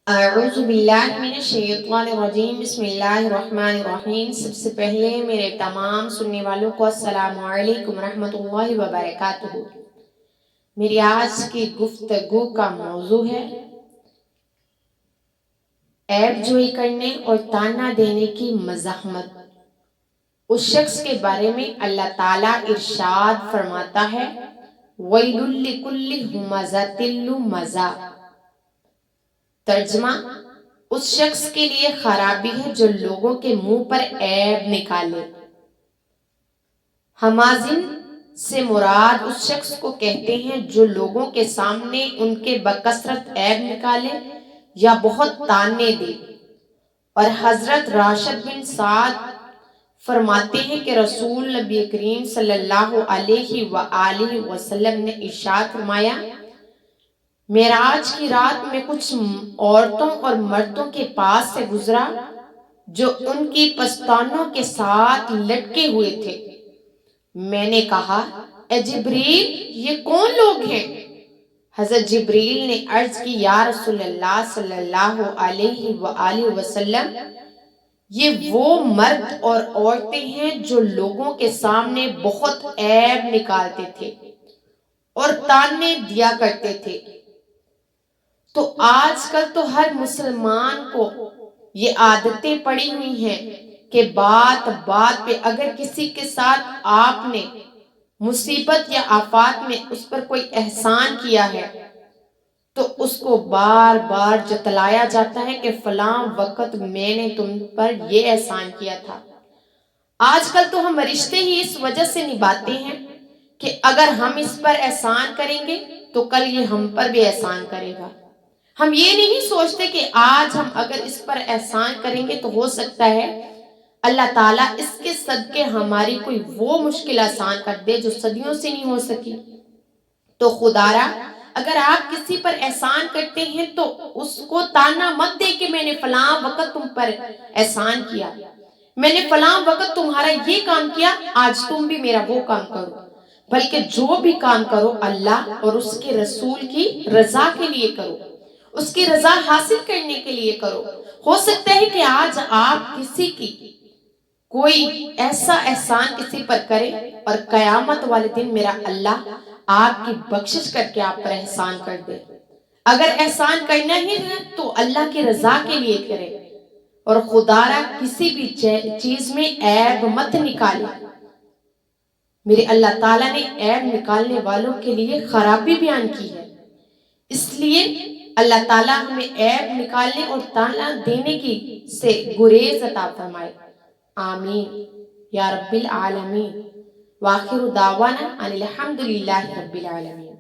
اعوذ باللہ من الشیطان الرجیم بسم اللہ الرحمن الرحیم۔ سب سے پہلے میرے تمام سننے والوں کو السلام علیکم ورحمۃ اللہ وبرکاتہ۔ میری آج کی گفتگو کا موضوع ہے عیب جوئی کرنے اور تانا دینے کی مزاحمت۔ اس شخص کے بارے میں اللہ تعالیٰ ارشاد فرماتا ہے وَيْلٌ لِكُلِّ ہُمَزَةٍ لُمَزَةٍ۔ ترجمہ: اس شخص کے لیے خرابی ہے جو لوگوں کے منہ پر عیب نکالے۔ ہمازن سے مراد اس شخص کو کہتے ہیں جو لوگوں کے سامنے ان کے بکثرت عیب نکالے یا بہت تانے دے۔ اور حضرت راشد بن سعد فرماتے ہیں کہ رسول نبی کریم صلی اللہ علیہ وآلہ وسلم نے ارشاد فرمایا، معراج کی رات میں کچھ عورتوں اور مردوں کے پاس سے گزرا جو ان کی پستانوں کے ساتھ لٹکے ہوئے تھے۔ میں نے کہا، اے جبریل، یہ کون لوگ ہیں؟ حضرت جبریل نے عرض کی، یا رسول اللہ صلی اللہ علیہ وآلہ وسلم، یہ وہ مرد اور عورتیں ہیں جو لوگوں کے سامنے بہت عیب نکالتے تھے اور تانے دیا کرتے تھے۔ تو آج کل تو ہر مسلمان کو یہ عادتیں پڑی ہوئی ہیں کہ بات بات پہ اگر کسی کے ساتھ آپ نے مصیبت یا آفات میں اس پر کوئی احسان کیا ہے تو اس کو بار بار جتلایا جاتا ہے کہ فلاں وقت میں نے تم پر یہ احسان کیا تھا۔ آج کل تو ہم رشتے ہی اس وجہ سے نبھاتے ہیں کہ اگر ہم اس پر احسان کریں گے تو کل یہ ہم پر بھی احسان کرے گا۔ ہم یہ نہیں سوچتے کہ آج ہم اگر اس پر احسان کریں گے تو ہو سکتا ہے اللہ تعالیٰ اس کے صدقے ہماری کوئی وہ مشکل آسان کر دے جو صدیوں سے نہیں ہو سکی۔ تو خدا را، اگر آپ کسی پر احسان کرتے ہیں تو اس کو تانا مت دے کہ میں نے فلاں وقت تم پر احسان کیا، میں نے فلاں وقت تمہارا یہ کام کیا، آج تم بھی میرا وہ کام کرو۔ بلکہ جو بھی کام کرو اللہ اور اس کے رسول کی رضا کے لیے کرو، اس کی رضا حاصل کرنے کے لیے کرو۔ ہو سکتا ہے کہ آج آپ کسی کی کوئی ایسا احسان کسی پر کرے اور قیامت والے دن میرا اللہ آپ کی بخشش کر کے آپ پر احسان کر دے۔ اگر احسان کرنا ہی ہے تو اللہ کی رضا کے لیے کرے اور خدا را کسی بھی چیز میں عیب مت نکالے۔ میرے اللہ تعالیٰ نے عیب نکالنے والوں کے لیے خرابی بیان کی ہے، اس لیے اللہ تعالیٰ ہمیں عیب نکالنے اور تانا دینے کی سے گریز عطا فرمائے۔ آمین یا رب العالمین۔ وآخر دعوانا ان الحمد للہ رب العالمین۔